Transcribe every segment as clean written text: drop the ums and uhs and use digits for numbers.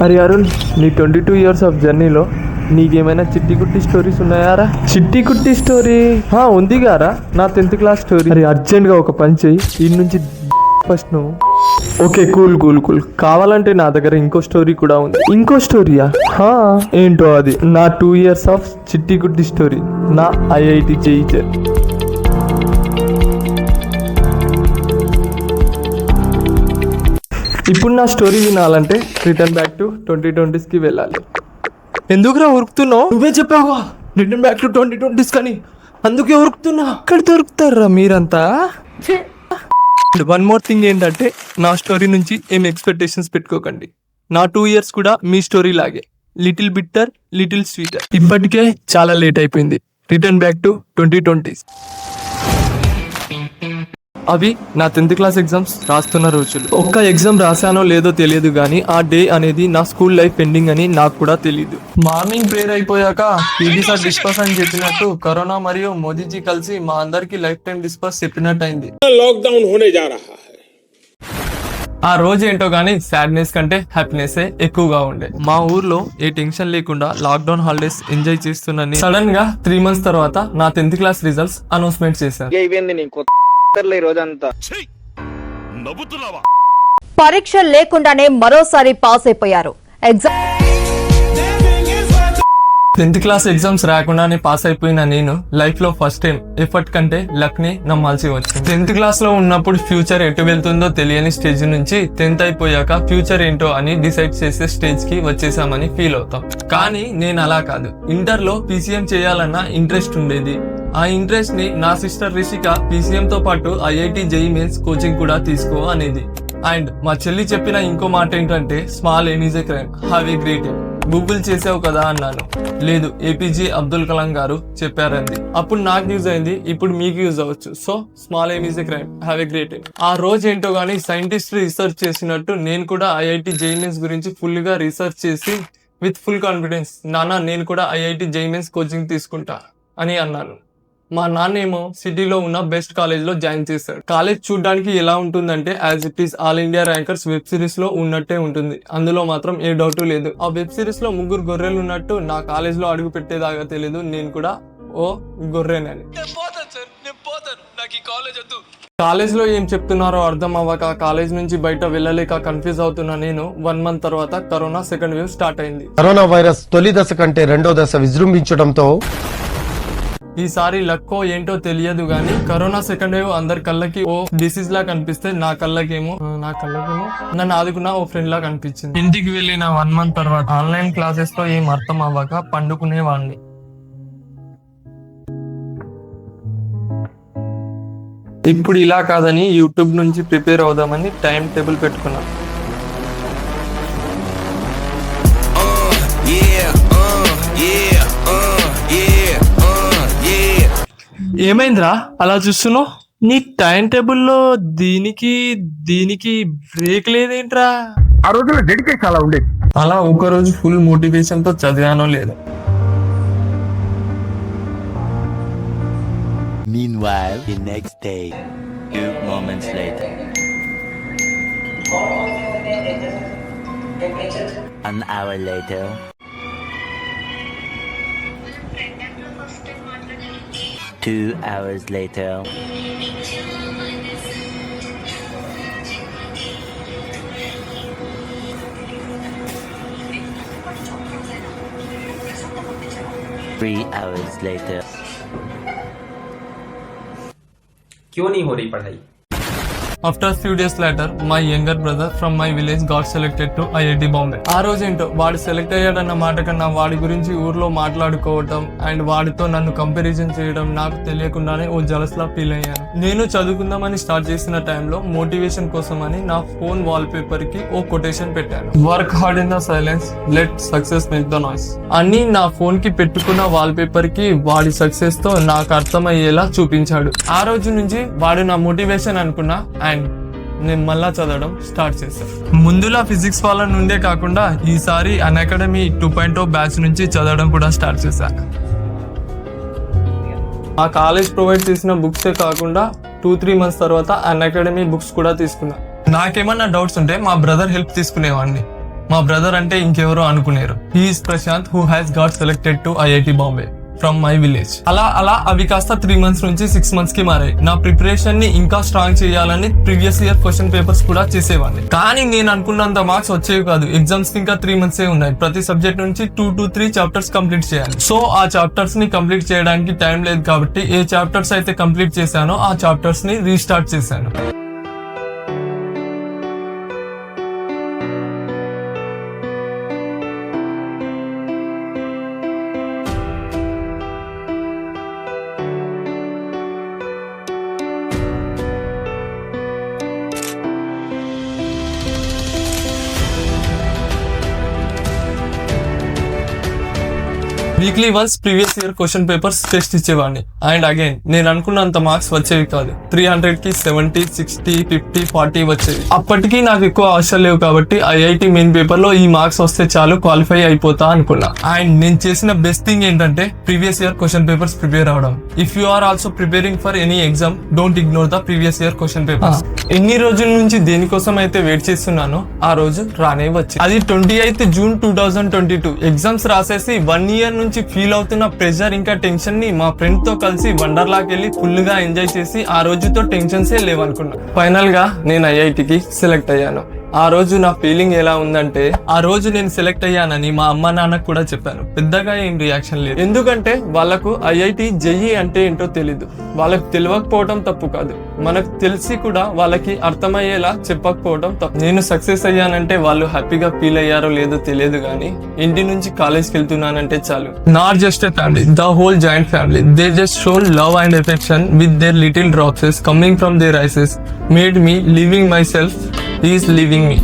అరే అరుణ్, నీ 22 years of జర్నీలో నీకేమైనా చిట్టి కుట్టి స్టోరీస్ ఉన్నాయారా? చిట్టి కుట్టి స్టోరీ ఉంది గారా, నా 10th క్లాస్ స్టోరీ. అరే అర్జెంట్గా ఒక పని చెయ్యి, ఈ నుంచి ఫస్ట్ నువ్వు. Okay, cool cool cool. కావాలంటే నా దగ్గర ఇంకో స్టోరీ కూడా ఉంది. ఇంకో స్టోరీయా? ఏంటో అది. నా 2 years ఆఫ్ చిట్టి కుట్టి స్టోరీ, నా IIT JEE జర్నీ. ఇప్పుడు నా స్టోరీ వినాలంటే రిటర్న్ బ్యాక్ టు 2020కి వెళ్ళాలి. ఎందుకురా ఉరుకుతున్నావు? నువ్వే చెప్పావా రిటర్న్ బ్యాక్ టు 2020 కానీ, అందుకే ఉరుకుతున్నా. అక్కడ దొరుకుతారా మీరంతా? వన్ మోర్ థింగ్ ఏంటంటే, నా స్టోరీ నుంచి ఏం ఎక్స్పెక్టేషన్స్ పెట్టుకోకండి. నా 2 years కూడా మీ స్టోరీ లాగే, లిటిల్ బిట్టర్ లిటిల్ స్వీటర్. ఇప్పటికే చాలా లేట్ అయిపోయింది. Return back to 2020. అవి నా 10th క్లాస్ ఎగ్జామ్స్ రాస్తున్న రోజులు. ఒక్క ఎగ్జామ్ రాశానో లేదో తెలియదు కానీ, ఆ డే అనేది నా స్కూల్ లైఫ్ ఎండింగ్ అని నాకు కూడా తెలియదు. మార్నింగ్ ప్రేయర్ అయిపోయాక పీటీ సార్ డిస్పర్స్ అని చెప్పినట్టు, కరోనా మరియు మోదీజీ కలిసి మా అందరికి లైఫ్ టైం డిస్పర్స్ చెప్పినట్టు అయింది. లాక్డౌన్ హోనే జా రహా హై. ఆ రోజు ఏంటో గానీ సాడ్నెస్ కంటే హ్యాపీనెస్ ఎక్కువగా ఉండే. మా ఊర్లో ఏ టెన్షన్ లేకుండా లాక్డౌన్ హాలిడేస్ ఎంజాయ్ చేస్తున్నాను. సడన్ గా 3 months తర్వాత నా 10th క్లాస్ రిజల్ట్స్ అనౌన్స్మెంట్ చేశారు. పరీక్ష లేకుండానే మరోసారి పాస్ అయిపోయారు. 10th క్లాస్ ఎగ్జామ్స్ రాకుండానే పాస్ అయిపోయిన నేను లైఫ్ లో ఫస్ట్ టైం ఎఫర్ట్ కంటే లక్ ని నమ్మాల్సి వచ్చింది. 10th క్లాస్ లో ఉన్నప్పుడు ఫ్యూచర్ ఎటు వెళ్తుందో తెలియని స్టేజ్ నుంచి 10th అయిపోయాక ఫ్యూచర్ ఏంటో అని డిసైడ్ చేసే స్టేజ్ కి వచ్చేసామని ఫీల్ అవుతాం. కానీ నేను అలా కాదు. ఇంటర్ లో PCM చేయాలన్న ఇంట్రెస్ట్ ఉండేది. ఆ ఇంట్రెస్ట్ ని నా సిస్టర్ రిషిక PCM తో పాటు IIT JEE మెయిన్స్ కోచింగ్ కూడా తీసుకో అనేది. అండ్ మా చెల్లి చెప్పిన ఇంకో మాట ఏంటంటే, small aim is a crime, have a great aim. Google చేసావు కదా అన్నాను. లేదు, APJ అబ్దుల్ కలాం గారు చెప్పారంది. అప్పుడు నాకు యూజ్ అయింది, ఇప్పుడు మీకు యూజ్ అవ్వచ్చు. So small aim is a crime, have a great aim. ఆ రోజు ఏంటో గానీ సైంటిస్ట్ రీసెర్చ్ చేసినట్టు నేను కూడా IIT JEE మెయిన్స్ గురించి ఫుల్ గా రీసెర్చ్ చేసి విత్ ఫుల్ కాన్ఫిడెన్స్, నాన్న నేను కూడా IIT JEE మెయిన్స్ కోచింగ్ తీసుకుంటా అని అన్నాను. మా నాన్న ఏమో సిటీలో ఉన్న బెస్ట్ కాలేజ్ లో జాయిన్ చేశాడు. కాలేజ్ చూడడానికి ఎలా ఉంటుందంటే, as it is all India rankers web series లో ఉన్నట్టే ఉంటుంది. అందులో మాత్రం ఏ డౌట్ లేదు. ఆ వెబ్ సిరీస్ లో 3 గొర్రెలు ఉన్నట్టు నా కాలేజ్ లో అడుగు పెట్టేదాకా తెలియదు నేను కూడా ఓ గొర్రెనని. కాలేజ్ లో ఏం చెప్తున్నారో అర్థం అవ్వక, కాలేజ్ నుంచి బయట వెళ్ళలేక కన్ఫ్యూజ్ అవుతున్న నేను 1 month తర్వాత కరోనా సెకండ్ వేవ్ స్టార్ట్ అయింది. కరోనా వైరస్ తొలి దశ కంటే రెండో దశ విజృంభించడంతో ఈసారి లక్కో ఏంటో తెలియదు గానీ, కరోనా సెకండ్ వేవ్ అందరి కళ్ళకి ఓ డిసీజ్ లా కనిపిస్తే నా కళ్ళకేమో నన్ను ఆదుకున్న ఓ ఫ్రెండ్ లా కనిపించింది. ఇంటికి వెళ్ళిన 1 month తర్వాత ఆన్లైన్ క్లాసెస్ తో ఏం అర్థం అవ్వక పండుకునేవాడిని. ఇప్పుడు ఇలా కాదని యూట్యూబ్ నుంచి ప్రిపేర్ అవుదామని టైం టేబుల్ పెట్టుకున్నా. ఏమైందిరా అలా చూస్తున్నావు? నీ టైం టేబుల్లో దీనికి బ్రేక్ లేదేంట్రా? ఆ రోజుల్లో డెడికేషన్ అలా ఉండేది. అలా ఒక రోజు ఫుల్ మోటివేషన్ తో చదివానో లేదు. Meanwhile, the next day, 2 moments later. An hour later. 2 hours later. 3 hours later. क्यों नहीं हो रही पढ़ाई? After few days later, my younger brother from my village got selected to IIT Bombay. ఆ రోజు ఏంటో వాడు సెలెక్ట్ అయ్యాడన్న మాట కన్నా వాడి గురించి ఊర్లో మాట్లాడుకోవటం అండ్ వాడితో నన్ను కంపారిజన్ చేయడం నాకు తెలియకుండానే ఓ జలస్ లా ఫీల్ అయ్యాను. నేను చదువుకుందామని స్టార్ట్ చేసిన టైంలో మోటివేషన్ కోసం అని నా ఫోన్ వాల్ పేపర్ కి ఓ కొటేషన్ పెట్టాను. Work hard in the silence, let success make the noise అని నా ఫోన్ కి పెట్టుకున్న వాల్ పేపర్ కి వాడి సక్సెస్ తో నాకు అర్థమయ్యేలా చూపించాడు. ఆ రోజు నుంచి వాడు నా మోటివేషన్ అనుకున్నా అండ్ నేను మళ్ళా చదవడం స్టార్ట్ చేశాను. ముందులా ఫిజిక్స్ వాళ్ళ నుండే కాకుండా ఈసారి అన్అకాడమీ 2.0 బ్యాచ్ నుంచి చదవడం కూడా స్టార్ట్ చేశాను. ఆ కాలేజ్ ప్రొవైడ్ చేసిన బుక్సే కాకుండా 2-3 months తర్వాత అన్అకాడమీ బుక్స్ కూడా తీసుకున్నా. నాకేమన్నా డౌట్స్ ఉంటే మా బ్రదర్ హెల్ప్ తీసుకునేవాడిని. మా బ్రదర్ అంటే ఇంకెవరో అనుకునేరు. He's Prashanth who has got selected to IIT Bombay from my village. అలా అవి కాస్త 3 months నుంచి 6 months కి మారాయి. నా ప్రిపరేషన్ ని ఇంకా స్ట్రాంగ్ చేయాలని ప్రీవియస్ ఇయర్ క్వశ్చన్ పేపర్స్ కూడా చేసేవాడిని. కానీ నేను అనుకున్నంత మార్క్స్ వచ్చేవి కాదు. ఎగ్జామ్స్ ఇంకా 3 months ఉన్నాయి. ప్రతి సబ్జెక్ట్ నుంచి 2 to 3 చాప్టర్స్ కంప్లీట్ చేయాలి. సో ఆ చాప్టర్స్ ని కంప్లీట్ చేయడానికి టైం లేదు కాబట్టి ఏ చాప్టర్స్ అయితే కంప్లీట్ చేశానో ఆ చాప్టర్స్ ని రీస్టార్ట్ చేశాను. Weekly once previous year question papers test ఇచ్చేవాడిని. అండ్ అగైన్ నేను అనుకున్నంత మార్క్స్ వచ్చేవి కాదు. 300కి 70, 60, 50, 40 వచ్చేవి. అప్పటికి నాకు ఎక్కువ ఆశలు లేవు కాబట్టి ఐఐటి మెయిన్ పేపర్ లో ఈ మార్క్స్ వస్తే చాలు క్వాలిఫై అయిపోతా అనుకున్నా. అండ్ నేను చేసిన బెస్ట్ థింగ్ ఏంటంటే previous year question papers prepare అవడం. If you are also preparing for any exam, don't ignore the previous year question papers. ఎన్ని రోజుల నుంచి దేనికోసం అయితే వెయిట్ చేస్తున్నానో ఆ రోజు రానే వచ్చింది. అది 28 June 2022. ఎగ్జామ్స్ రాసేసి 1 year నుంచి ఫీల్ అవుతున్న ప్రెషర్ ఇంకా టెన్షన్ ని మా ఫ్రెండ్ తో కలిసి వండర్లాకి వెళ్ళి ఫుల్ గా ఎంజాయ్ చేసి ఆ రోజుతో టెన్షన్సే లేవనుకున్నా. ఫైనల్ గా నేను ఐఐటికి సెలెక్ట్ అయ్యాను. ఆ రోజు నా ఫీలింగ్ ఎలా ఉందంటే, ఆ రోజు నేను సెలెక్ట్ అయ్యానని మా అమ్మ నాన్నకు కూడా చెప్పాను. పెద్దగా ఏం రియాక్షన్ లేదు. ఎందుకంటే వాళ్ళకు ఐఐటి జేఈ అంటే ఏంటో తెలీదు. వాళ్ళకి తెలియకపోవడం తప్పు కాదు, మనకు తెలిసి కూడా వాళ్ళకి అర్థమయ్యేలా చెప్పకపోవడం తప్పు. నేను సక్సెస్ అయ్యానంటే వాళ్ళు హ్యాపీగా ఫీల్ అయ్యారో లేదో తెలియదు కానీ ఇంటి నుంచి కాలేజ్కి వెళ్తున్నానంటే చాలు. Not just a family, the whole joint family. They just shown love and affection with their little drops coming from their eyes made me living myself is living me.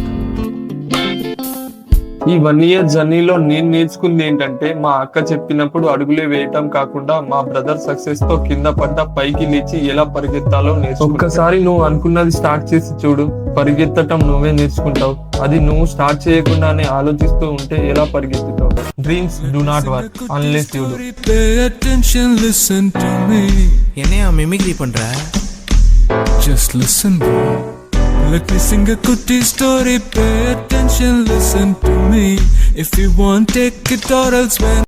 ఈ 1 year జర్నీలో నేను నేర్చుకుంది ఏంటంటే, మా అక్క చెప్పినప్పుడు అడుగులే వేయటం కాకుండా మా బ్రదర్ సక్సెస్ తో కింద పడ్డ పైకి లేచి ఎలా పరిగెత్తాలో నేర్చుకున్నా. ఒక్కసారి నువ్వు అనుకున్నది స్టార్ట్ చేసి చూడు, పరిగెత్తటం నువ్వే నేర్చుకుంటావు. అది నువ్వు స్టార్ట్ చేయకుండానే ఆలోచిస్తూ ఉంటే ఎలా పరిగెత్తుతావు? Dreams do not work unless you do. Pay attention, listen to me. என்னையா மிமிக்ரி பண்ற? Just listen, bro. Let me sing a goodie story. Pay attention, listen to me. If you want, take it or else when